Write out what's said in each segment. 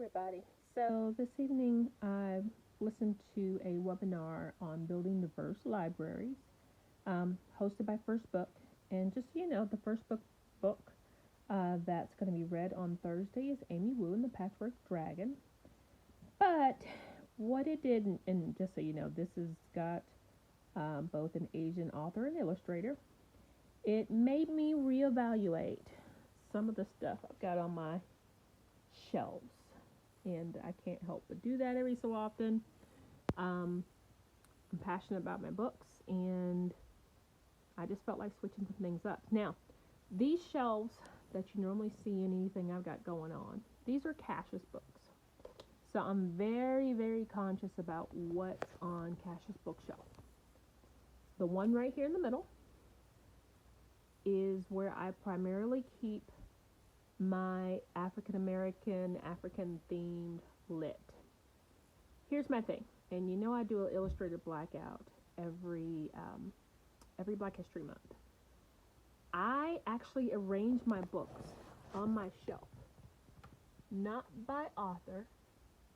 everybody. So this evening I listened to a webinar on building diverse libraries, hosted by First Book. And just so you know, the First book that's going to be read on Thursday is Amy Wu and the Patchwork Dragon. But what it did, and just so you know, this has got both an Asian author and illustrator. It made me reevaluate some of the stuff I've got on my shelves. And I can't help but do that every so often. I'm passionate about my books, and I just felt like switching some things up. Now, these shelves that you normally see in anything I've got going on, these are Cassius books. So I'm very, very conscious about what's on Cassius bookshelf. The one right here in the middle is where I primarily keep my African American, African themed lit. Here's my thing, and you know I do an illustrated blackout every Black History Month. I actually arrange my books on my shelf, not by author,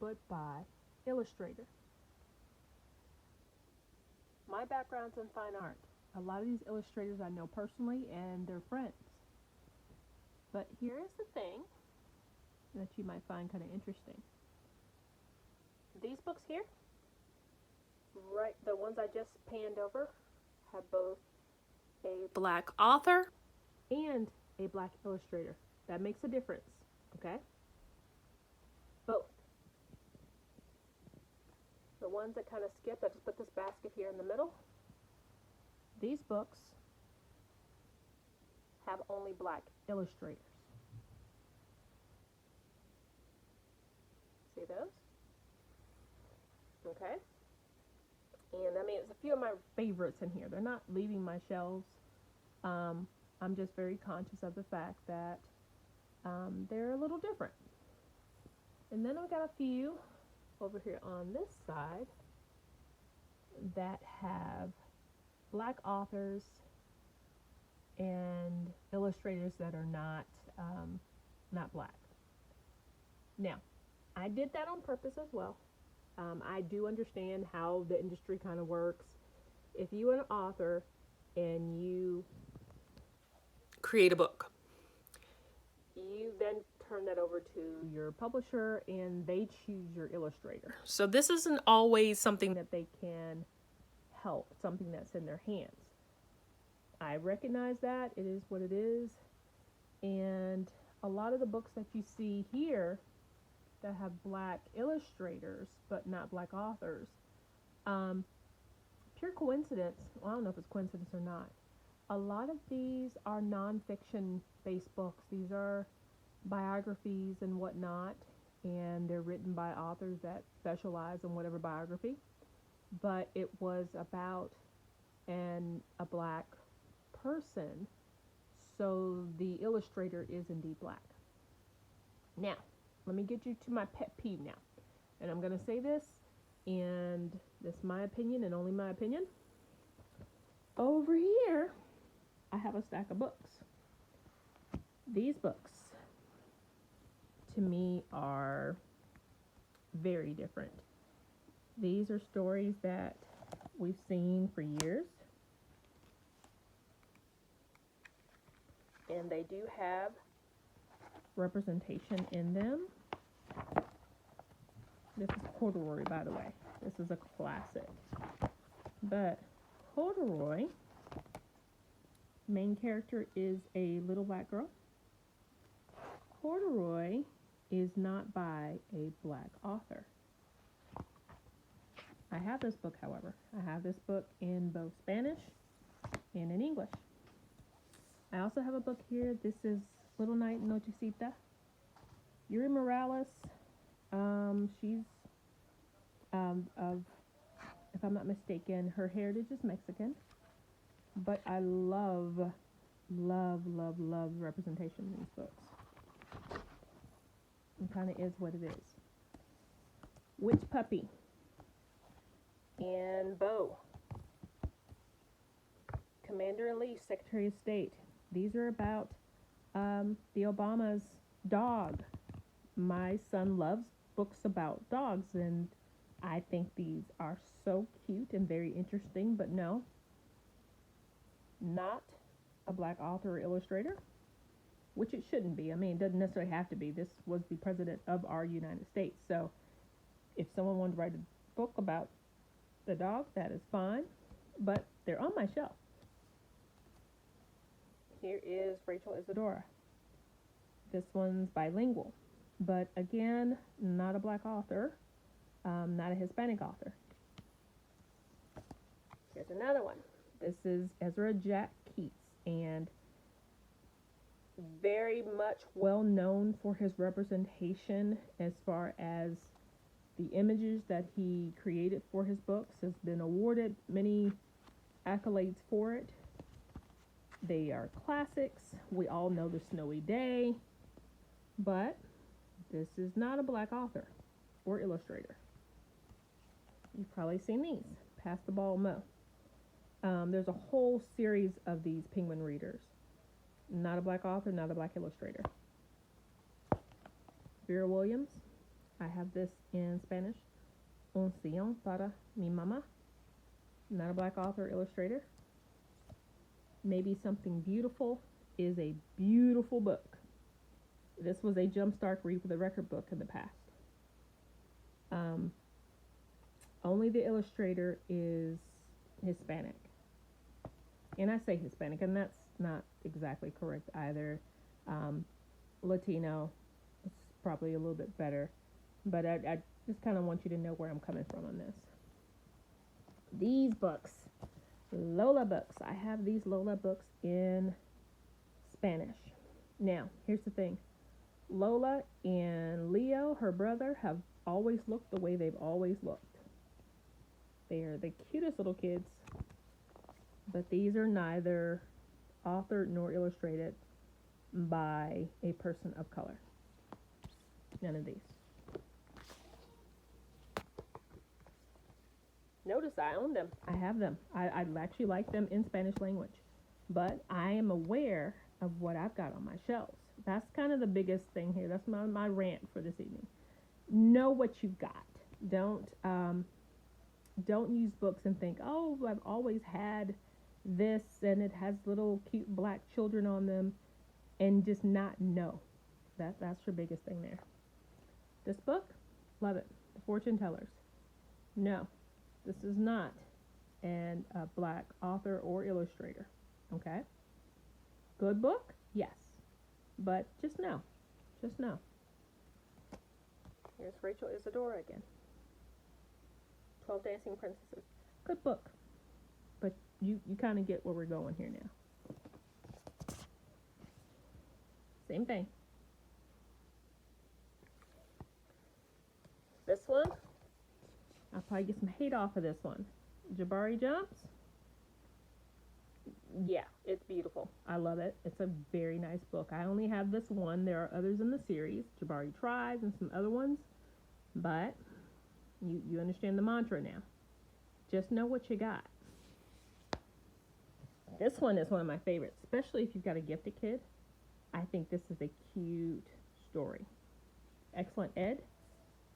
but by illustrator. My background's in fine art. A lot of these illustrators I know personally, and they're friends. But here is the thing that you might find kind of interesting. These books here, right, the ones I just panned over, have both a Black author and a Black illustrator. That makes a difference, okay? Both. The ones that kind of skipped, I just put this basket here in the middle. These books have only Black illustrators. See those? Okay. And I mean, it's a few of my favorites in here. They're not leaving my shelves. I'm just very conscious of the fact that they're a little different. And then I've got a few over here on this side that have Black authors and illustrators that are not Black. Now, I did that on purpose as well. I do understand how the industry kind of works. If you are an author and you create a book, you then turn that over to your publisher and they choose your illustrator. So this isn't always something that they can help, something that's in their hands. I recognize that. It is what it is. And a lot of the books that you see here that have Black illustrators but not Black authors, pure coincidence. Well, I don't know if it's coincidence or not. A lot of these are nonfiction based books. These are biographies and whatnot, and they're written by authors that specialize in whatever biography. But it was about a Black person, so the illustrator is indeed Black. Now, let me get you to my pet peeve now. And I'm going to say this, and this is my opinion and only my opinion. Over here, I have a stack of books. These books, to me, are very different. These are stories that we've seen for years. And they do have representation in them. This is Corduroy, by the way. This is a classic. But Corduroy, main character is a little Black girl. Corduroy is not by a Black author. I have this book, however. I have this book in both Spanish and in English. I also have a book here. This is Little Night Nochecita. Yuri Morales, she's if I'm not mistaken, her heritage is Mexican. But I love representation in these books. It kind of is what it is. Witch Puppy and Bo, Commander-in-Chief, Secretary of State. These are about the Obama's dog, my son loves books about dogs, and I think these are so cute and very interesting, but no, not a black author or illustrator, which it shouldn't be. I mean, it doesn't necessarily have to be. This was the president of our United States. So if someone wanted to write a book about the dog, that is fine, but they're on my shelf. Here is Rachel Isadora. This one's bilingual, but again, not a black author, not a Hispanic author. Here's another one. This is Ezra Jack Keats, and very much well known for his representation as far as the images that he created for his books, has been awarded many accolades for it. They are classics. We all know The Snowy Day, but this is not a black author or illustrator. You've probably seen these. Pass the Ball, Mo. There's a whole series of these Penguin readers. Not a black author, not a black illustrator. Vera Williams. I have this in Spanish. Un sillón para mi mamá. Not a black author or illustrator. Maybe Something Beautiful is a beautiful book. This was a JumpStart Read with a record book in the past. Only the illustrator is Hispanic. And I say Hispanic, and that's not exactly correct either. Latino is probably a little bit better. But I just kind of want you to know where I'm coming from on this. These books, Lola books. I have these Lola books in Spanish. Now, here's the thing. Lola and Leo, her brother, have always looked the way they've always looked. They are the cutest little kids, but these are neither authored nor illustrated by a person of color. None of these. Notice I own them. I have them. I actually like them in Spanish language, but I am aware of what I've got on my shelves. That's kind of the biggest thing here. That's my rant for this evening. Know what you've got. Don't use books and think, oh, I've always had this and it has little cute black children on them, and just not know. That's your biggest thing there. This book, love it. The Fortune Tellers. No, this is not a black author or illustrator. Okay? Good book? Yes. But just know. Just know. Here's Rachel Isadora again. 12 Dancing Princesses. Good book. But you kind of get where we're going here now. Same thing. This one, I'll probably get some hate off of this one. Jabari Jumps. Yeah, it's beautiful. I love it. It's a very nice book. I only have this one. There are others in the series, Jabari Tries and some other ones, but you understand the mantra now. Just know what you got. This one is one of my favorites, especially if you've got a gifted kid. I think this is a cute story. Excellent Ed.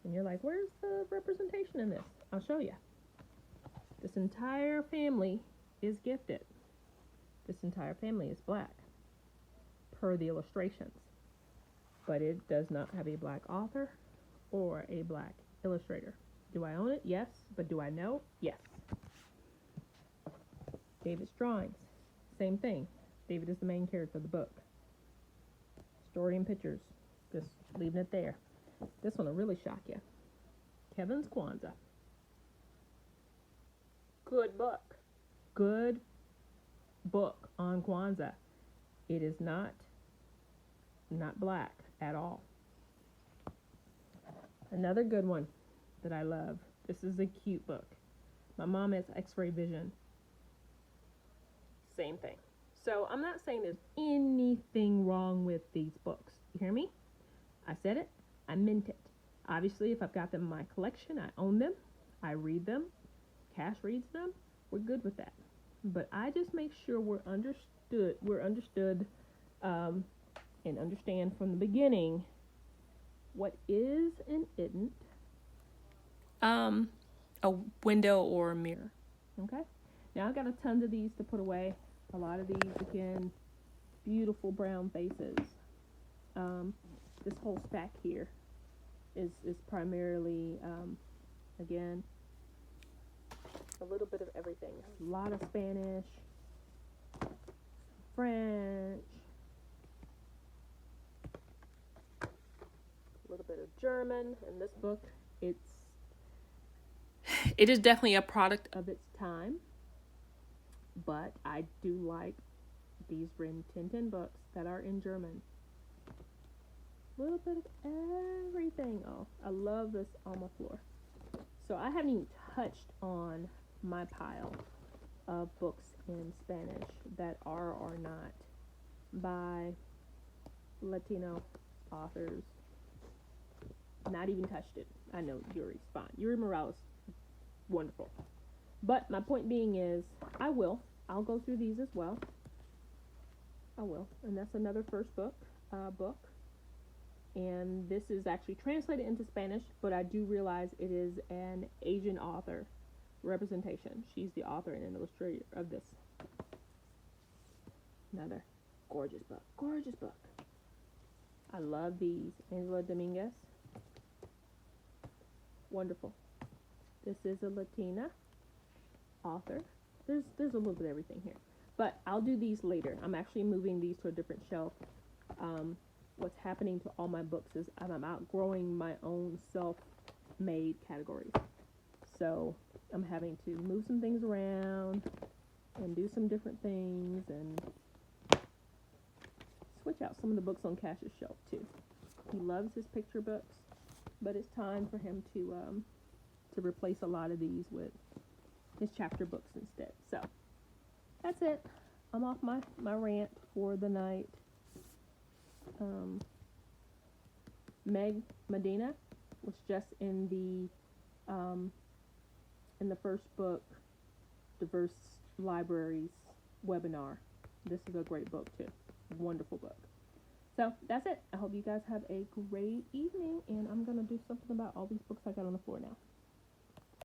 And you're like, where's the representation in this? I'll show you. This entire family is gifted. This entire family is black, per the illustrations. But it does not have a black author or a black illustrator. Do I own it? Yes. But do I know? Yes. David's drawings. Same thing. David is the main character of the book. Story and pictures. Just leaving it there. This one will really shock you. Kevin's Kwanzaa. Good book. Good book on Kwanzaa. It is not black at all. Another good one that I love. This is a cute book. My mom has X-ray vision. Same thing. So I'm not saying there's anything wrong with these books. You hear me? I said it. I meant it. Obviously, if I've got them in my collection, I own them. I read them. Cash reads them. We're good with that. But I just make sure we're understood and understand from the beginning what is and isn't. A window or a mirror. Okay. Now I've got a tons of these to put away. A lot of these, again, beautiful brown faces. This whole stack here is primarily, again, a little bit of everything. A lot of Spanish, French, a little bit of German. In this book, it is definitely a product of its time, but I do like these Rin Tintin books that are in German. A little bit of everything. Oh, I love this Alma Flor. So I haven't even touched on my pile of books in Spanish that are or not by Latino authors. Not even touched it. I know Yuri's fine. Yuri Morales, wonderful. But my point being is, I'll go through these as well. I will. And that's another first book. And this is actually translated into Spanish, but I do realize it is an Asian author representation. She's the author and illustrator of this. Another gorgeous book. Gorgeous book. I love these. Angela Dominguez. Wonderful. This is a Latina author. There's a little bit of everything here. But I'll do these later. I'm actually moving these to a different shelf. What's happening to all my books is I'm outgrowing my own self-made categories. So I'm having to move some things around and do some different things and switch out some of the books on Cash's shelf too. He loves his picture books, but it's time for him to replace a lot of these with his chapter books instead. So that's it. I'm off my rant for the night. Meg Medina was just in the first book, Diverse Libraries webinar. This is a great book too. Wonderful book. So that's it. I hope you guys have a great evening, and I'm going to do something about all these books I got on the floor now.